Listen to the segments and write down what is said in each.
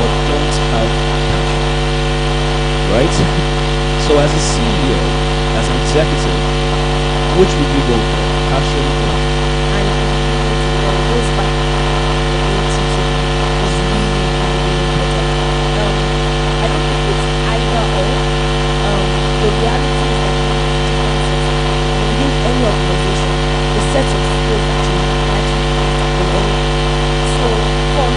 but don't have passion, right? So as a CEO, as an executive, which would you go for? Passion or? And it goes back to the ability to is really, really important. I don't think it's either or. The reality is that within any organization, the set of skills that you actually in any. So from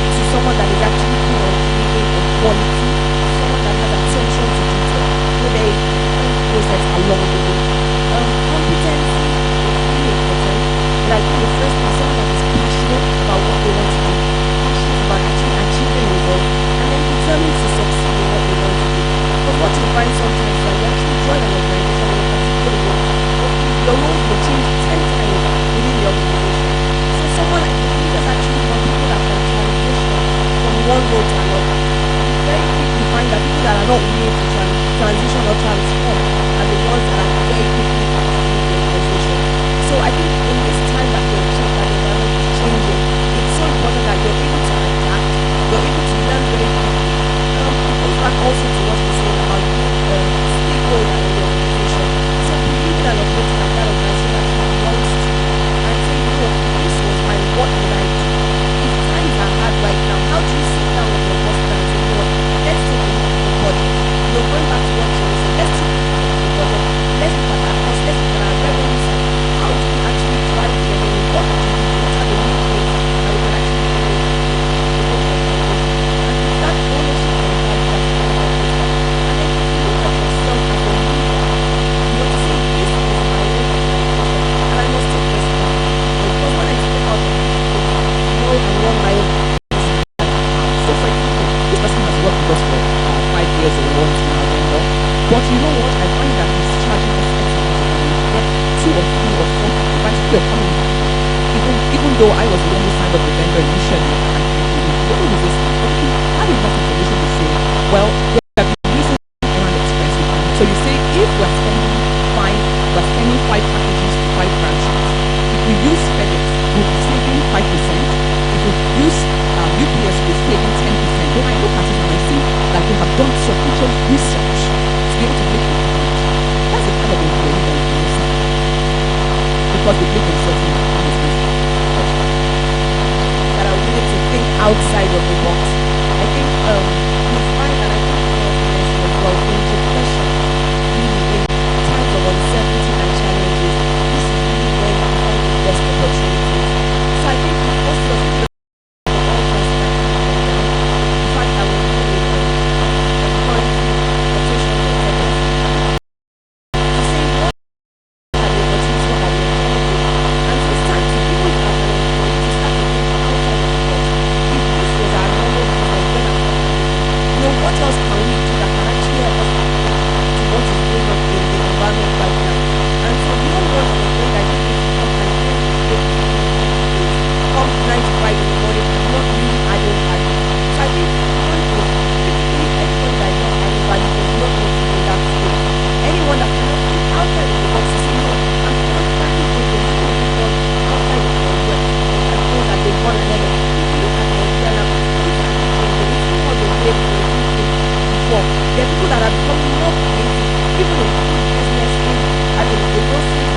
to someone that is actually keen on delivering on quality, someone that has attention to detail, with a process along the way. Competency is really important. Like the first thing, someone that is passionate about what they want to do, passionate about actually achieving results, and then determined to succeed in what they want to do. But what you find sometimes is that you actually join an organization in a particular role, but your role will change 10 times within the organization. So someone like the leaders actually want people that can transition from one role to another. Very quickly find that people that are not willing to transition or transform are the ones that are very quickly leave the organization. So I think in this time that we're changing, that the environment is changing, it's so important that you're able to adapt, you're able to learn very quickly. It goes back also to what we're saying about being stakeholder in the organization. So believing and operating like that organization actually belongs to you and saying, no, this was my what would I do? If times are hard right now, how do you sit down with your boss and say, you know what, let's take a look at the budget. Going back to what you were saying, let's take a look at the budget, let's look at our costs, let's look at our revenues. How do we actually drive the revenue? What do we do? What are the new things that we can actually do? And with that ownership mentality that you can help with that. And then if you look at yourself as a leader, you know, to say this is my own organization and I must take responsibility. Because when I step out of this, know and run my own. So for example, this person has worked with us for 5 years or one now, vendor. But you know what? I find that he's charging us X amount of money to get 2 or 3 or 4 people. But still coming back. Even though I was the one who signed up the vendor initially, and people resistant, but you have enough information to say, well, there are reasons around expensive. So you say if we're spending 5 packages to 5 branches, if we use FedEx, we'll be saving 5%. If we use UPS, we'll be saving 10%. Then I look at it and I see that we have done sufficient research to be able to make it count. That's the kind of employee that is missing. Because they believe themselves in that are willing to think outside of the box. I think you find, and I think as well, in depression, really in times of uncertainty and challenges, this is really when you find the best opportunities. So I think the first of all, the fact that we're really currently rotation of the to say what are the opportunities, what are the challenges, and so it's time to people as an employee to start to think outside of the box. If this was our normal business, when I'm you know, what else can we do that can actually help us adapt to what is going on in the environment right now? And so we don't want an employee that just needs to come and come 9 to 5 in the morning and not really adding value. So I think typically anyone that is not adding value does not want to be in that space. Anyone that cannot think outside of the box to say, no, I'm constantly thinking, how do we run outside of the box and things that they've gone ahead of. If you look at Nigeria now, it's not what they did before. There are people that are becoming more creative, even in food business, in the grocery,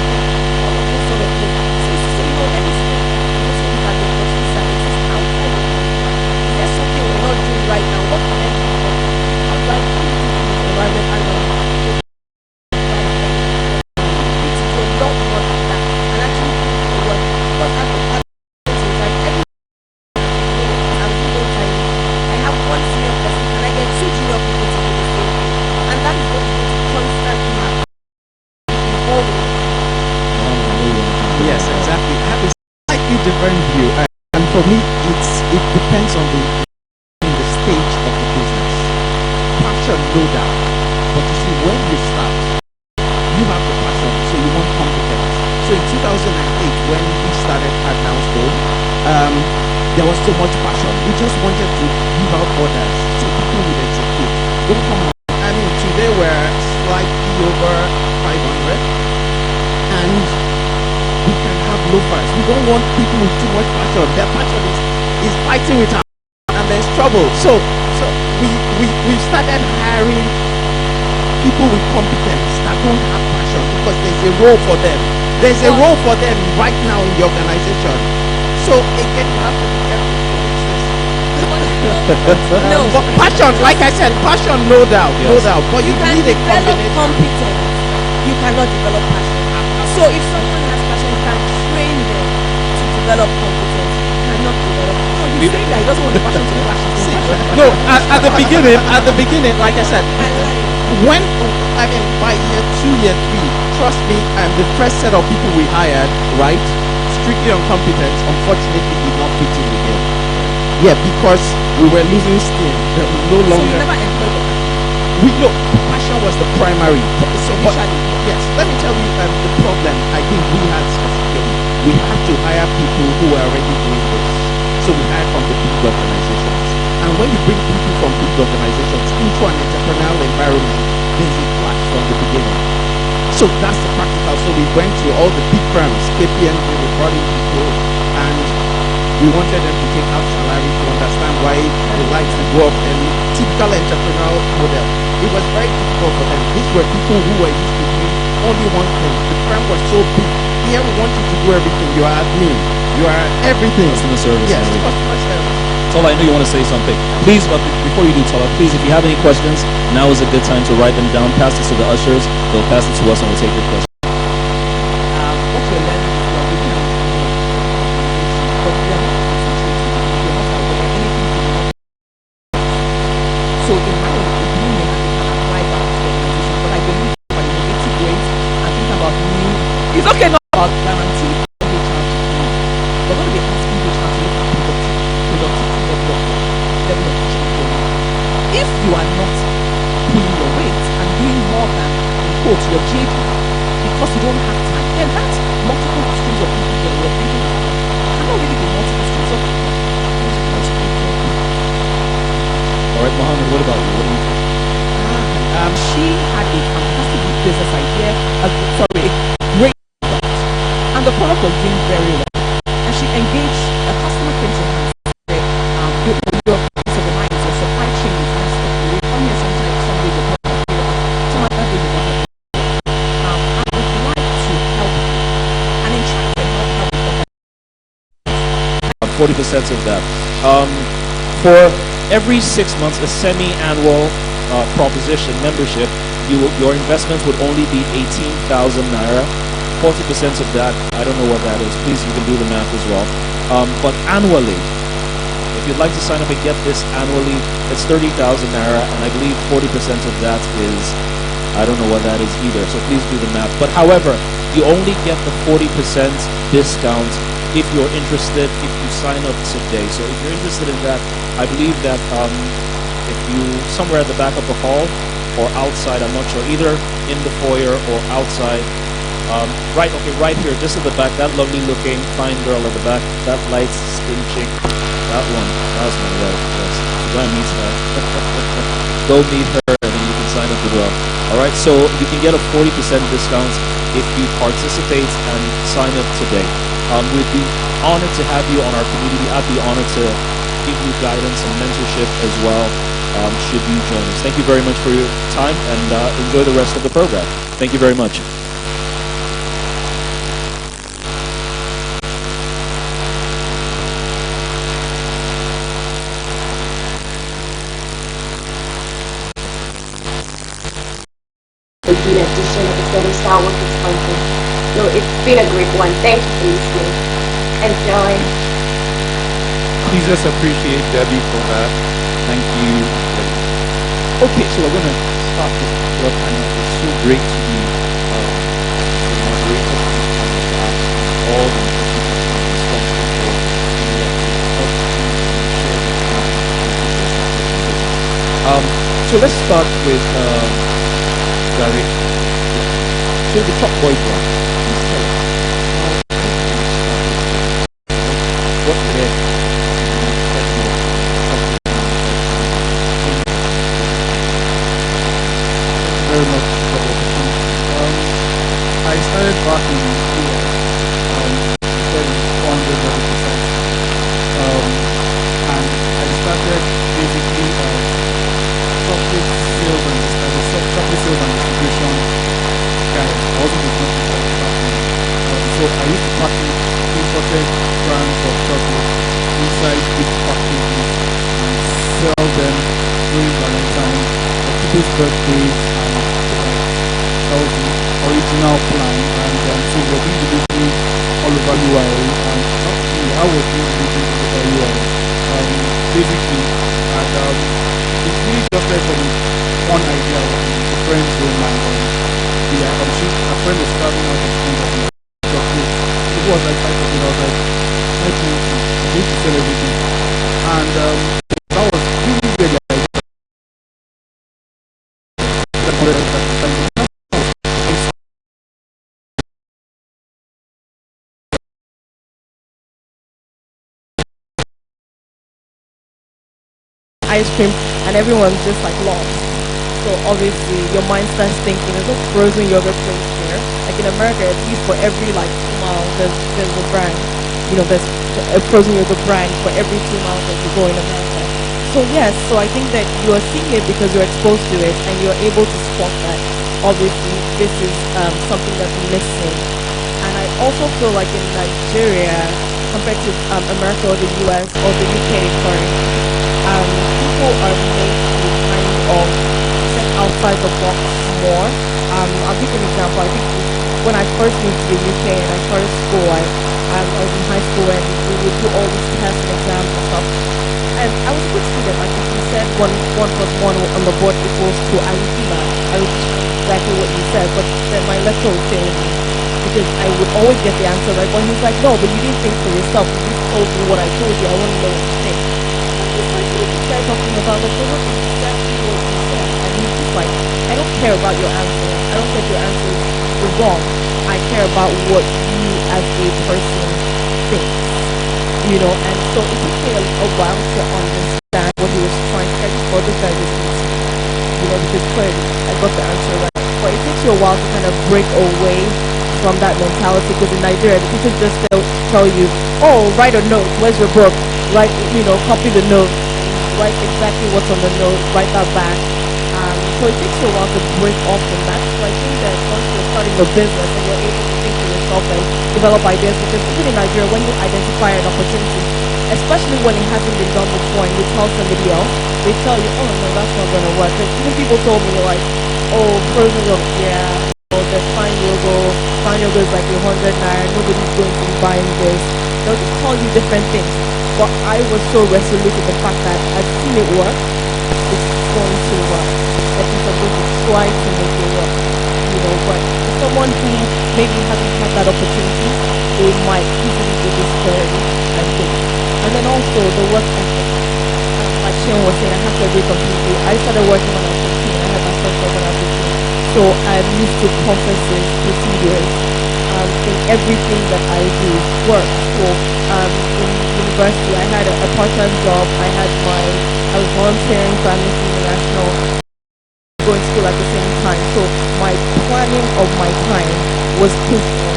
all of those sort of things. So it's to say, you know, let me step back and also look at the opportunities that exist outside of Nigeria. Is there something we're not doing right now? What can I do? How do I put it into this environment and Yes, exactly. I have a slightly different view, and for me, it depends on the stage of the business. Passion, no doubt, but you see, when you start, you have the passion, so you want competence. So in 2008, when we started Adnams Home, there was so much passion. We just wanted to give out orders so people would execute. Don't come on. I mean, today we're slightly over 500, and we can have loafers. We don't want people with too much passion. Their passion is fighting with us, and there's trouble. So we started hiring people with competence that don't have passion because there's a role for them. There's a role for them right now in the organization. So again, you have to be careful. No. But passion, like I said, passion, no doubt, no Yes. doubt. But You can need a develop combination. competence. You cannot develop passion. So if someone has passion, you can train them to develop competence. You cannot develop passion. He's saying that he doesn't want the passion to clash. No, at the beginning, like I said, when by year 2, year 3, trust me, the first set of people we hired, right, strictly on competence, unfortunately did not fit in again. Yeah, because we were losing steam. There was no So you longer. never employed them. Passion was the primary. So, but, yes, let me tell you the problem I think we had specifically. We had to hire people who were already doing this. So we hired from the big organizations. And when you bring people from big organizations into an entrepreneurial environment, there's a clash from the beginning. So that's the practical. So we went to all the big firms, KPMG, we brought in people, and we wanted them to take out salary to understand why they like to go up early. Typical entrepreneurial model. It was very difficult for them. These were people who were used to doing only one thing. The firm was so big. Here we want you to do everything. You are admin. You are everything. Customer service. Yes, and everything. customer service. Tola, I know you want to say something. Please, but before you do, Tola, please, if you have any questions, now is a good time to write them down. Pass this to the ushers. They'll pass it to us, and we'll take your questions. What you're learning is you're looking at but you're not concentrating. You're not aware anything to do. So in my opinion, I can apply that to the organization. But I believe for innovative ways and think about new. It's okay not about guaranteed HR to do. We're going to be asking HR to look at productivity of your level of action. If you are not pulling your weight and doing more than in quotes your JP because you don't have time, then that's multiple streams of people that we're thinking about. Cannot really be multiple streams of people. All right, Mohammed, what about you? What do you think? She had a fantastic business idea, a great product, and the product was doing very well. And she engaged a customer came to her and said, your piece of the mind, your supply chain is messed up. You will come here sometime, someday the product will fail. Some other day the product will fail. I would like to help you. And in trying to help her with 40% of that. For every 6 months, a semi-annual proposition membership, your investment would only be 18,000 naira. 40% of that, I don't know what that is. Please, you can do the math as well. But annually, if you'd like to sign up and get this annually, it's 30,000 naira, and I believe 40% of that is, I don't know what that is either. So please do the math. But however, you only get the 40% discount if you're interested, if you sign up today. So if you're interested in that, I believe that if you, somewhere at the back of the hall or outside, I'm not sure, either in the foyer or outside, right here, just at the back, that lovely looking fine girl at the back, that light skin chick, that one, that was my wife, yes. Go and meet her. Go meet her and then you can sign up as well. Alright, so you can get a 40% discount if you participate and sign up today. We'd be honored to have you on our community. I'd be honored to give you guidance and mentorship as well, should you join us. Thank you very much for your time, and enjoy the rest of the program. Thank you very much. The good edition of the Setting Star Workers Conference. No, it's been a great one. Thank you for listening. Enjoy. Please just appreciate Debbie for that. Thank you. Okay, so we're going to start this particular panel. It's so great to be the moderator of this panel to ask all the important questions responsible for any of the help team and share their time and so let's start with Gary. So the top boy brand, please tell us what led very much for the opportunity. I started back in US, very 400%. And I started his birthday, that was the original plan, and so we're doing delivery all over UI. Not me, I was doing delivery all over UI, basically, and it's really just like from one idea, a friend zone, and a friend was traveling out of the country, it was like 5 of it, I was like, 520, I need to sell everything, and that was really weird, like, ice cream, and everyone's just like lost. So obviously your mind starts thinking, there's a frozen yogurt place here. Like in America, at least for every like 2 miles, there's a brand. There's a frozen yogurt brand for every 2 miles that you go in America. So yes, so I think that you are seeing it because you're exposed to it and you're able to spot that. Obviously, this is something that's missing. And I also feel like in Nigeria, compared to America or the US or the UK, sorry, people are made to kind of step outside the box more. I'll give you an example. I think when I first moved to the UK and I started school, I was in high school and we would do all these tests and exams and stuff. And I was a good student. Like if you said one plus one on the board equals two, I would do that. I would do exactly what you said, but then my lecturer would fail me because I would always get the answer right. But he's like, no, but you didn't think for yourself. You just told me what I told you. I want to know what you think. It's like, what is this guy talking about? Like, they look exactly what you said. And he's just like, I don't care about your answer. I don't care if your answer is wrong. I care about what you as a person think. And so it took me a while to understand what he was trying to say. For this guy just because clearly I got the answer right. But it takes you a while to kind of break away from that mentality because in Nigeria, the teachers just tell you, oh, write a note. Where's your book? Write, copy the note. Write exactly what's on the note. Write that back. So it takes you a while to break off from that. So I think that once you're starting a business and you're able to think for yourself and develop ideas, because even in Nigeria, when you identify an opportunity, especially when it hasn't been done before and you tell somebody else, they tell you, oh no, that's not going to work. Like, even people told me like, oh, frozen yogurt, yeah, or the fine yogurt is like 100 naira, nobody's going to be buying this. They'll just call you different things. But I was so resolute in the fact that I've seen it work. It's going to work. At least I'm going to try to make it work. But for someone who maybe hasn't had that opportunity, they might easily be discouraged, I think. And then also the work ethic. Like Shane was saying, I have to agree completely. I started working when I was 15. I had my first job when I was 15. So I'm used to processes, procedures, in everything that I do. Work. So in university, I had a part-time job. I was volunteering for Amnesty International, going to school at the same time. So my planning of my time was crucial.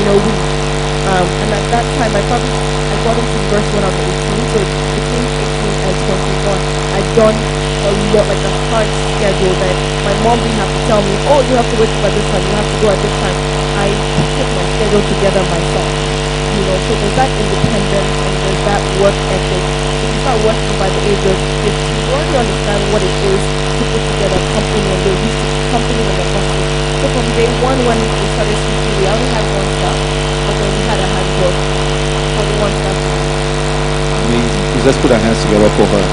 And at that time, I got into university when I was 18, so between 18 and 21, I'd done a lot, like a hard schedule that my mom didn't have to tell me, oh, you have to wake up at this time, you have to go at this time. I put my schedule together myself. So there's that independence and there's that work ethic. If you start working by the age of 15, you already understand what it is to put together a company and you're used to companies and the company. So from day one when we started speaking, we only had one staff, but then we had a handbook for the one staff. Amazing. Please let's put our hands together for her.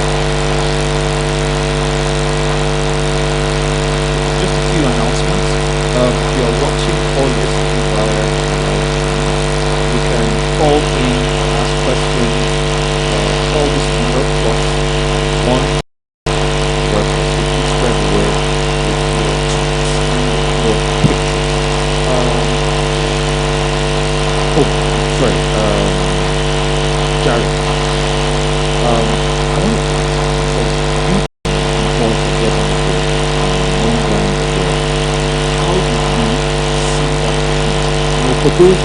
Just a few announcements. If you are watching or listening via you can call in, ask questions, call this number plus one website. So please spread the word with your tweets and your pictures. Jared. I want to ask you, you before to get on the non-blind how do you see that? For those,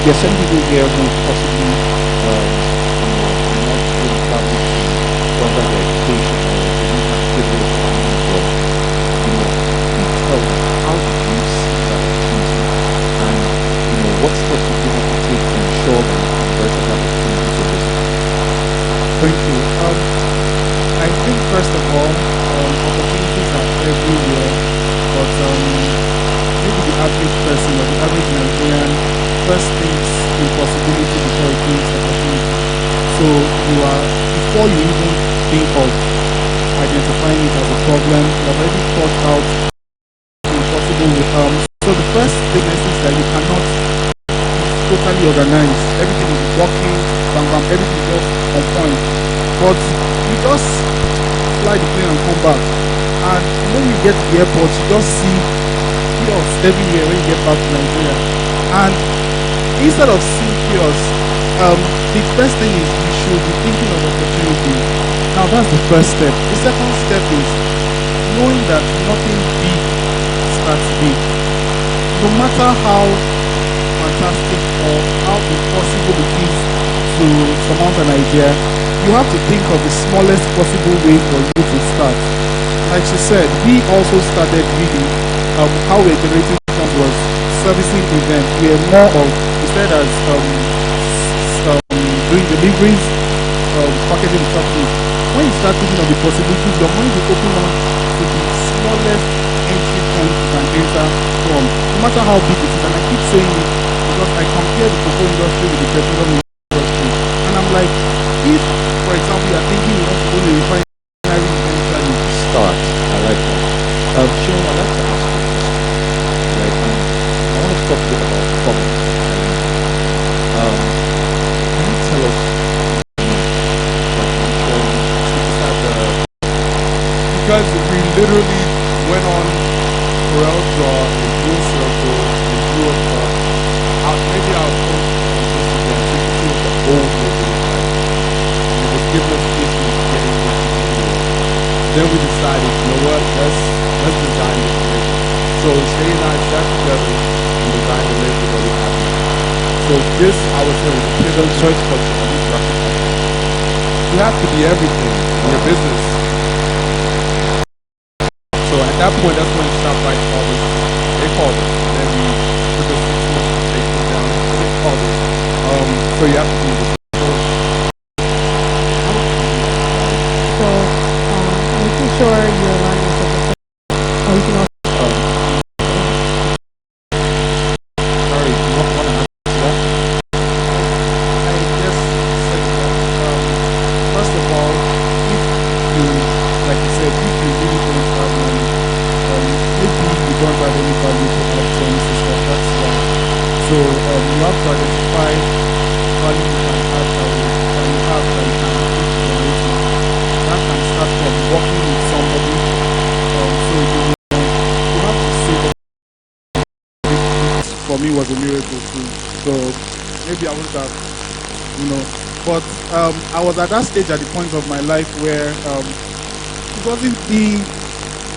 there are some people here who possibly, are not really traveling to further their education or they don't have privilege or means of, please tell me, how do you see that opportunity and, what steps would you have to take to ensure that you convert that opportunity to business? Thank you. I think first of all, opportunities are everywhere, but maybe the average person or the average Nigerian first thinks impossibility before he thinks opportunity. So before you even think of identifying it as a problem, you have already thought out the impossible with so the first thing is that you cannot totally organized. Everything is working, bam bam, everything is just on point. But you just fly the plane and come back. And when you get to the airport, you just see chaos everywhere when you get back to Nigeria. And instead of seeing chaos, the first thing is you should be thinking of opportunity. Now that's the first step. The second step is knowing that nothing big starts big. No matter how fantastic or how impossible it is to surmount an idea, you have to think of the smallest possible way for you to start. Like she said, we also started really how we're generating income was servicing events. We are more of, we started as doing deliveries, packaging companies. When you start thinking of the possibilities, your mind will open up to the smallest entry point you can enter from, no matter how big it is. And I keep saying it because I compare the cocoa industry with the petroleum industry. And I'm like, if, for example, you are thinking you want to own a refinery eventually, Start. I like that. Sean, I'd like to ask you, right? I want to talk a bit about problems. Can you tell us, because we literally went on Corel Draw and drew a circle and drew a cup. Maybe I'll post this again. We could do it the old way of life. And it would give us issues getting this anyway. Then we decided, you know what, let's design this label. So Shay and I sat together and designed the label that we have now. So this, I would say, was a pivotal choice for you have to be everything in your business. So at that point, that's when ShopRite called us. They called us, and then we took us to take it down. So they called us. So you have to be So I'm pretty sure you're learning something. Or you can also sorry, you want to answer that? I just said that, first of all, if you, like you said, if you really don't have money, maybe you don't have any value to add to any system, that's why. So you have to identify value you can add that you have that you can actually generate money. That can start from working with somebody. So you have to save up. For me was a miracle too. So maybe I wouldn't have, but I was at that stage at the point of my life where it wasn't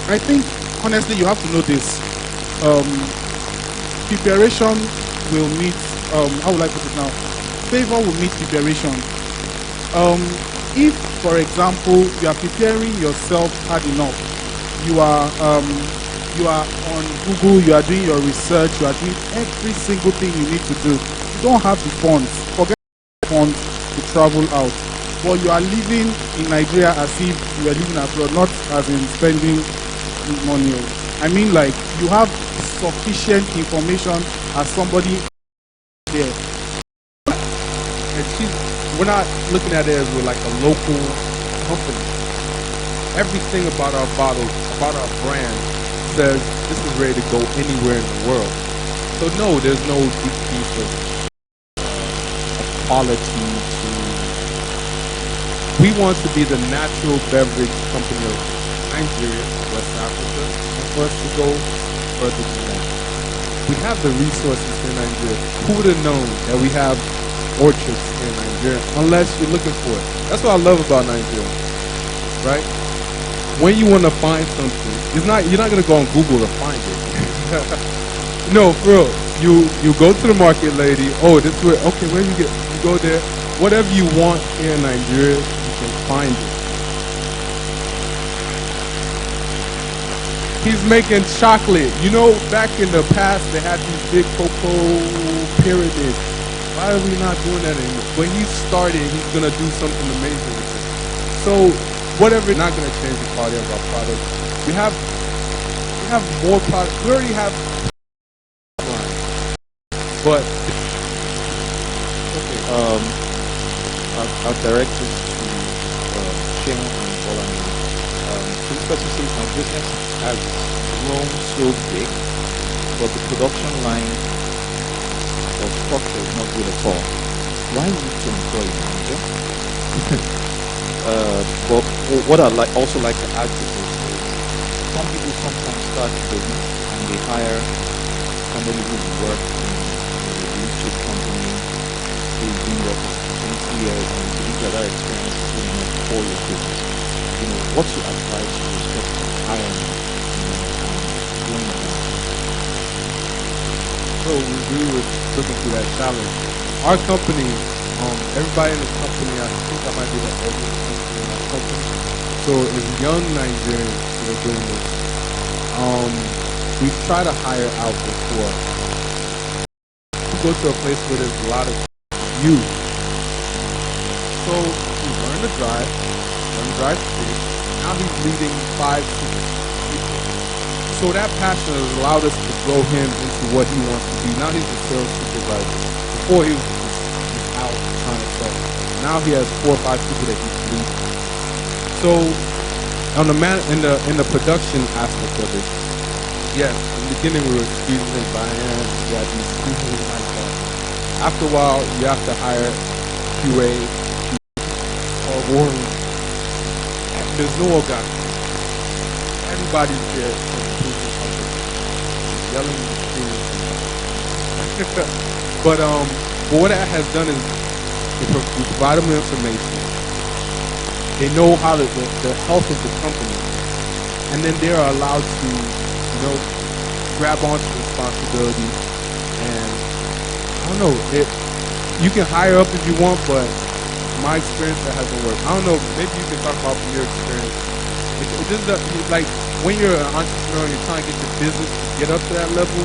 I think honestly you have to know this. Preparation will meet, how would I put it now? Favor will meet preparation. If, for example, you are preparing yourself hard enough, you are on Google, you are doing your research, you are doing every single thing you need to do. You don't have the funds. Forget the funds to travel out. But you are living in Nigeria as if you are living abroad, not as in spending money. I mean, like, you have sufficient information as somebody there. And we're not looking at it as we're like a local company. Everything about our bottles, about our brand, says this is ready to go anywhere in the world. So no, there's no decrease of quality. We want to be the natural beverage company of Nigeria, West Africa, and for us to go further than that. We have the resources here in Nigeria. Who would have known that we have orchards here in Nigeria, unless you're looking for it? That's what I love about Nigeria, right? When you want to find something, you're not gonna go on Google to find it. No, for real. You go to the market, lady. Oh, this way. Okay, where you go there. Whatever you want here in Nigeria, you can find it. He's making chocolate. You know, back in the past, they had these big cocoa pyramids. Why are we not doing that anymore? When he started, he's gonna do something amazing with it. So whatever, not gonna change the quality of our product. We have have more products. We already have line, but Okay, I'll direct it to Shane and Bolani. So this person says my business has grown so big, but the production line or structure is not good at all. Why need to employ a manager? But what I also like to add to this is some people sometimes start a business and they hire somebody who's worked in a blue chip company, who's been there for 20 years, and believe that experience is good enough for your business. You know, what's your advice with respect to hiring, and doing that? so we were looking through that challenge. Our company, everybody in the company, I think I might be the oldest person in our company. So as young Nigerians that are doing this, we try to hire out before. We go to a place where there's a lot of youth. So he learned to drive free. Now he's leading 5 people. So that passion has allowed us to grow him into what he wants to be. Now he's a sales supervisor. Before he was just out trying to sell. Now he has 4 or 5 people that he's leading. So on the in the production aspect of it, yes, in the beginning we were squeezing it by hand. We had these squeezing it like that. After a while, you have to hire QA or warning. There's no organ. Everybody's there for the proof of something. Yelling and screaming. But what that has done is we provide them information. They know how the health of the company, and then they are allowed to, grab onto responsibility. And I don't know, you can hire up if you want, but my experience, that hasn't worked. I don't know, maybe you can talk about from your experience. It just like when you're an entrepreneur, you're trying to get your business to get up to that level.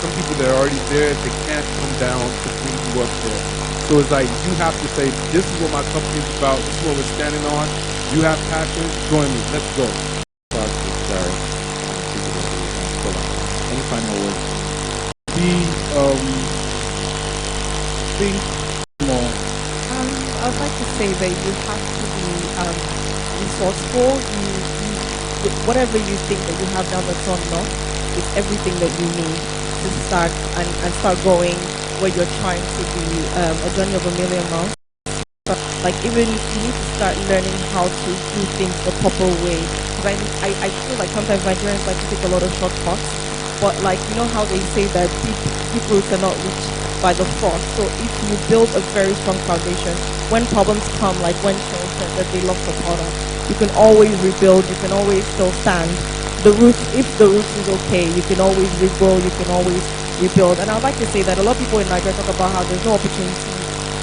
Some people that are already there, they can't come down to bring you up there. So it's like you have to say, this is what my company is about. This is what we're standing on. You have passion, join me. Let's go. Any final words? Think more. I'd like to say that you have to be resourceful. Whatever you think that you have now that's not enough is everything that you need to start and start going where you're trying to be a journey of a million miles. But like even you need to start learning how to do things the proper way. Because I feel like sometimes Nigerians like to take a lot of shortcuts. But like you know how they say that people cannot reach by the frost. So if you build a very strong foundation, when problems come, like when Sean said that they lost a product, you can always rebuild, you can always still stand. The roof, if the roof is okay, you can always regrow, you can always rebuild. And I'd like to say that a lot of people in Nigeria talk about how there's no opportunity,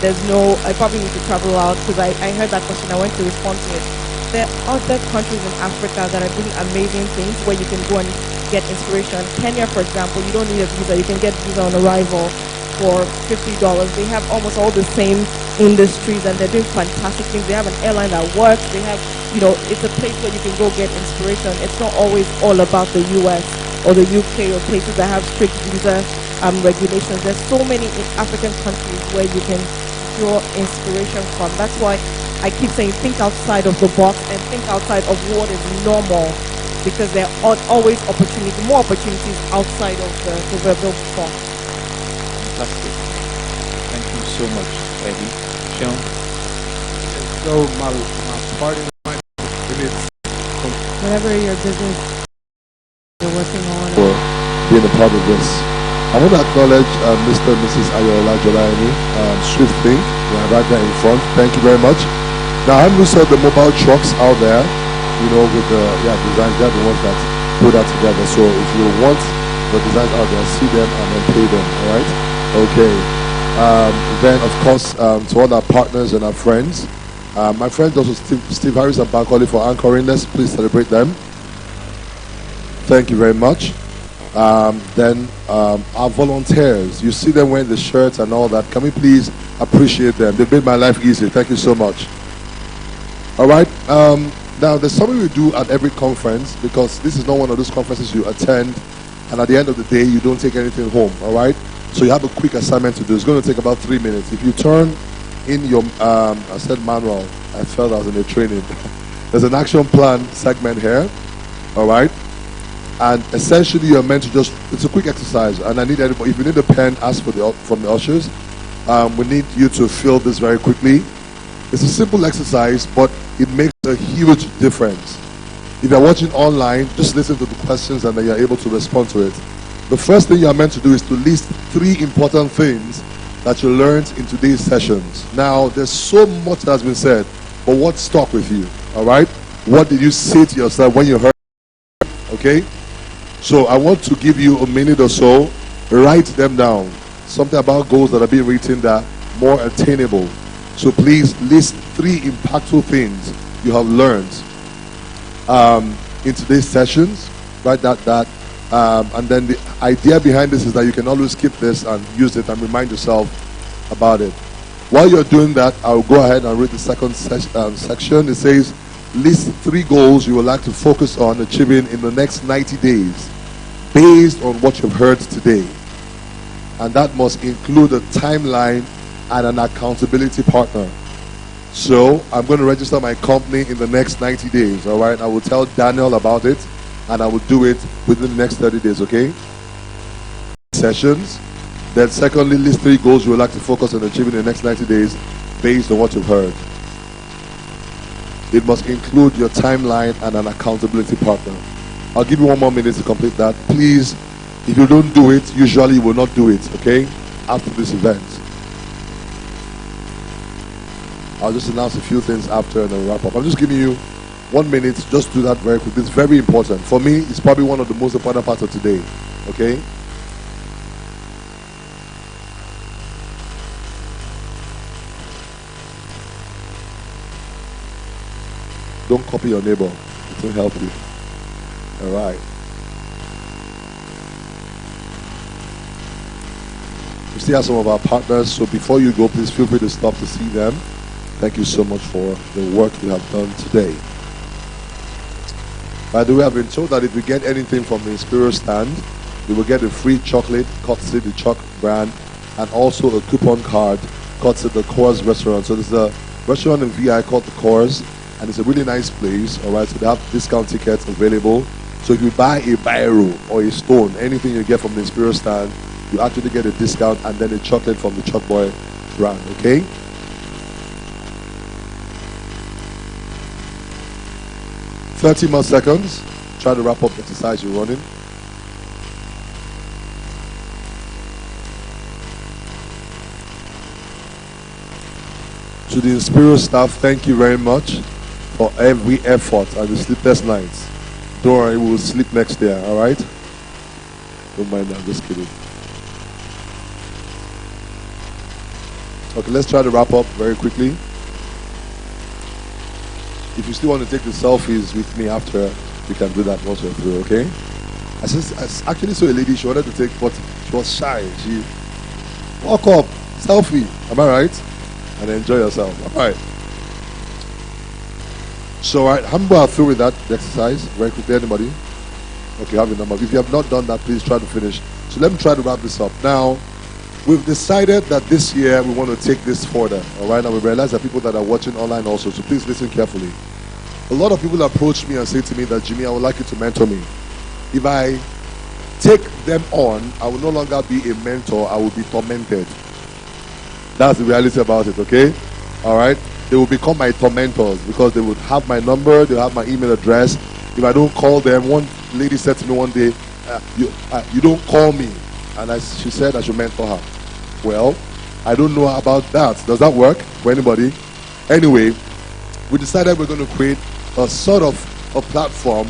I probably need to travel out, because I heard that question, I went to respond to it. There are other countries in Africa that are doing amazing things where you can go and get inspiration. Kenya, for example, you don't need a visa, you can get visa on arrival for $50. They have almost all the same industries and they're doing fantastic things. They have an airline that works. They have, it's a place where you can go get inspiration. It's not always all about the US or the UK or places that have strict visa regulations. There's so many African countries where you can draw inspiration from. That's why I keep saying think outside of the box and think outside of what is normal, because there are always more opportunities outside of the proverbial box. Fantastic. Thank you so much, Eddie. Sean? So my parting line is Whatever your business you're working on. For being a part of this. I want to acknowledge Mr. and Mrs. Ayola Jolaini, Swift Think, right there in front. Thank you very much. Now, I haven't saw the mobile trucks out there, with the designs. They're the ones that put that together. So if you want the designs out there, see them and then pay them, all right? Okay. Then, of course, to all our partners and our friends, my friends also Steve Harris and Bankole for anchoring. Let's please celebrate them. Thank you very much. Then our volunteers, you see them wearing the shirts and all that. Can we please appreciate them? They've made my life easy. Thank you so much. All right. Now, there's something we do at every conference, because this is not one of those conferences you attend and at the end of the day you don't take anything home. All right, so you have a quick assignment to do. It's going to take about 3 minutes. If you turn in your I said manual, I felt I was in a training. There's an action plan segment here. All right, and essentially you're meant to just, it's a quick exercise, and I need anybody, if you need a pen, ask for from the ushers. We need you to fill this very quickly. It's a simple exercise, but it makes a huge difference. If you're watching online, just listen to the questions and then you're able to respond to it. The first thing you're meant to do is to list 3 important things that you learned in today's sessions. Now, there's so much that has been said, but what stuck with you? All right, what did you say to yourself when you heard it? Okay, so I want to give you a minute or so. Write them down. Something about goals that are being written that are more attainable. So please list 3 impactful things you have learned in today's sessions. Write that and then the idea behind this is that you can always keep this and use it and remind yourself about it. While you're doing that, I'll go ahead and read the second section. It says, list 3 goals you would like to focus on achieving in the next 90 days based on what you've heard today. And that must include a timeline and an accountability partner. So I'm going to register my company in the next 90 days. All right, I will tell Daniel about it and I will do it within the next 30 days. Okay, sessions. Then secondly, list 3 goals you would like to focus on achieving in the next 90 days based on what you've heard. It must include your timeline and an accountability partner. I'll give you 1 more minute to complete that. Please, if you don't do it, usually you will not do it, okay, after this event. I'll just announce a few things after and then wrap up. I'm just giving you 1 minute. Just do that very quickly. It's very important. For me, it's probably one of the most important parts of today, okay? Don't copy your neighbor. It will help you. All right. We still have some of our partners, so before you go, please feel free to stop to see them. Thank you so much for the work you have done today. By the way, I've been told that if you get anything from the Inspiro stand, you will get a free chocolate, courtesy the Choc brand, and also a coupon card, courtesy the Coors restaurant. So there's a restaurant in VI called the Coors, and it's a really nice place. All right, so they have discount tickets available. So if you buy a biro or a stone, anything you get from the Inspiro stand, you actually get a discount and then a chocolate from the Choc Boy brand. Okay. 30 more seconds. Try to wrap up the exercise you're running. To the Inspiro staff, thank you very much for every effort and the sleepless nights. Don't worry, we will sleep next year, alright? Don't mind that, I'm just kidding. Okay, let's try to wrap up very quickly. If you still want to take the selfies with me after, you can do that once we're through, okay? I actually saw a lady, she wanted to take, but she was shy. She, walk up, selfie, am I right? And enjoy yourself, alright? So, alright, how many are through with that exercise? Very quickly, anybody? Okay, have a number. If you have not done that, please try to finish. So let me try to wrap this up. Now, we've decided that this year we want to take this further, alright? Now we realize that people that are watching online also, so please listen carefully. A lot of people approach me and say to me that, Jimmy, I would like you to mentor me. If I take them on, I will no longer be a mentor, I will be tormented. That's the reality about it, okay? Alright? They will become my tormentors because they would have my number, they'll have my email address. If I don't call them, one lady said to me one day, you don't call me. And she said I should mentor her. Well, I don't know about that. Does that work for anybody? Anyway, we decided we're going to create a sort of a platform,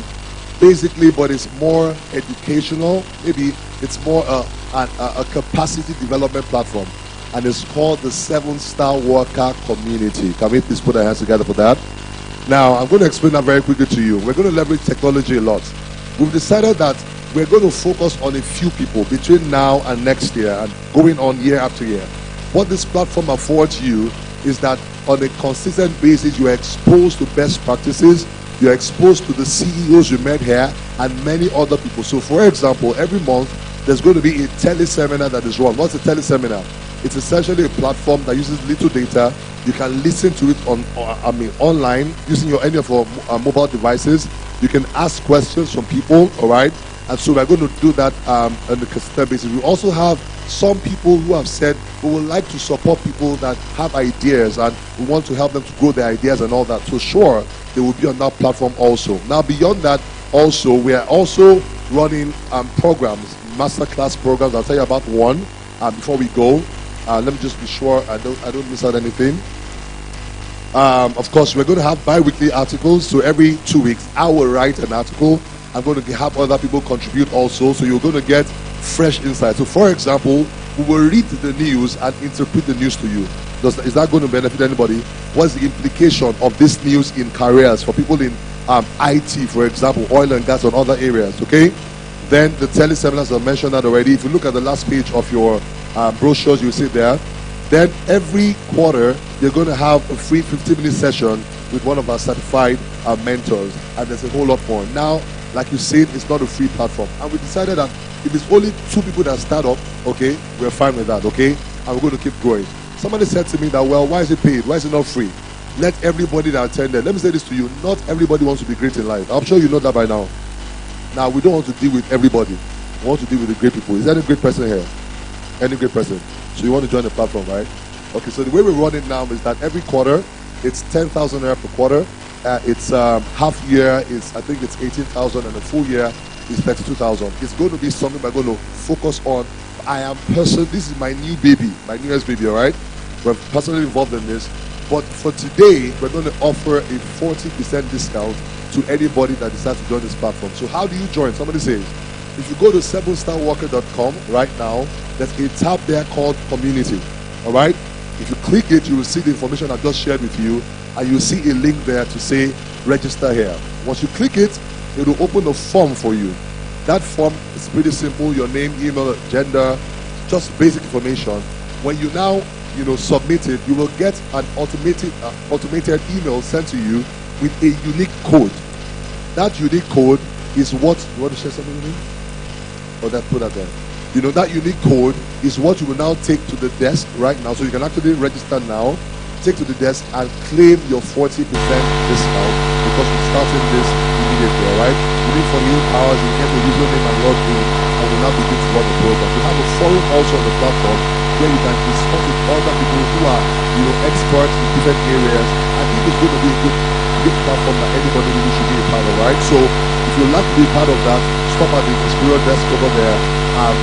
basically, but it's more educational. Maybe it's more a capacity development platform. And it's called the 7-Star Worker Community. Can we please put our hands together for that? Now, I'm going to explain that very quickly to you. We're going to leverage technology a lot. We've decided that we're going to focus on a few people between now and next year and going on year after year. What this platform affords you is that on a consistent basis, you are exposed to best practices You're exposed to the CEOs you met here and many other people. So for example, every month there's going to be a teleseminar that is run. What's a teleseminar? It's essentially a platform that uses little data. You can listen to it online using any of your mobile devices. You can ask questions from people, all right? And so we're going to do that on a consistent basis. We also have some people who have said we would like to support people that have ideas and we want to help them to grow their ideas and all that. So sure, they will be on that platform also. Now beyond that, also we are also running programs, masterclass programs. I'll tell you about one before we go. Let me just be sure I don't miss out anything. Of course, we're going to have bi-weekly articles. So every 2 weeks, I will write an article. I'm going to have other people contribute also. So you're going to get fresh insights. So for example, we will read the news and interpret the news to you. Is that going to benefit anybody? What's the implication of this news in careers for people in IT, for example, oil and gas and other areas, okay? Then the teleseminars, I mentioned that already. If you look at the last page of your brochures, you'll see there. Then every quarter, you're going to have a free 15-minute session with one of our certified mentors. And there's a whole lot more. Now, like you said, it's not a free platform. And we decided that if it's only 2 people that start up, okay, we're fine with that, okay? And we're going to keep growing. Somebody said to me that, well, why is it paid? Why is it not free? Let everybody that attended, let me say this to you, not everybody wants to be great in life. I'm sure you know that by now. Now, we don't want to deal with everybody. We want to deal with the great people. Is there any great person here? Any great person? So you want to join the platform, right? Okay, so the way we run it now is that every quarter, it's 10,000 naira per quarter. It's half year, I think it's 18,000, and a full year is 32,000. It's going to be something we're going to focus on. This is my new baby, my newest baby, all right? We're personally involved in this. But for today, we're going to offer a 40% discount to anybody that decides to join this platform. So how do you join? Somebody says, if you go to 7starworker.com right now, there's a tab there called Community, all right? If you click it, you will see the information I just shared with you, and you'll see a link there to say register here. Once you click it, it will open a form for you. That form is pretty simple: your name, email, gender, just basic information. When you now submit it, you will get an automated email sent to you with a unique code. That unique code is what you want to share something with me? Or that put that there. That unique code is what you will now take to the desk right now. So you can actually register now, take to the desk and claim your 40% discount because we're starting this immediately, all right? Within 48 hours, you get the username and login and will now begin to run the program. We have a forum also on the platform where you can discuss with other people who are, experts in different areas. I think it's going to be a good platform that anybody really should be a part of, right? So if you'd like to be a part of that, stop at the Experience desk over there,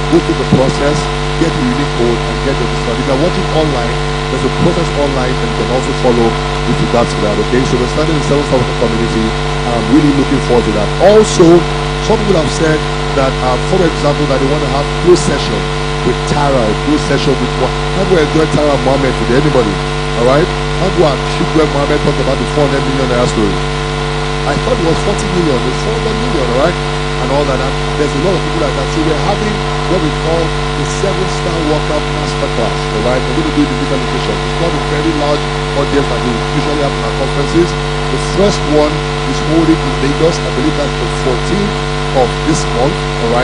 go through the process, get the unique code, and get your discount. If you're watching online, there's a process online and you can also follow with regards to that, okay? So we're starting the 7-Star Worker community. I'm really looking forward to that. Also, some people have said that, for example, that they want to have closed session with Tara, a closed session with what? How do I enjoy Tara Mohammed today? Anybody? All right? How do I shipwreck Mohammed talk about the 400 million naira story? I thought it was 40 million. It's 400 million, all right? And all that. And there's a lot of people like that. So we're having what we call the 7-Star Worker Masterclass, all right? We're going to do it in different locations. It's not a very large audience that we usually have in our conferences. The first one is holding in Lagos. I believe that's the 14th of this month, all right?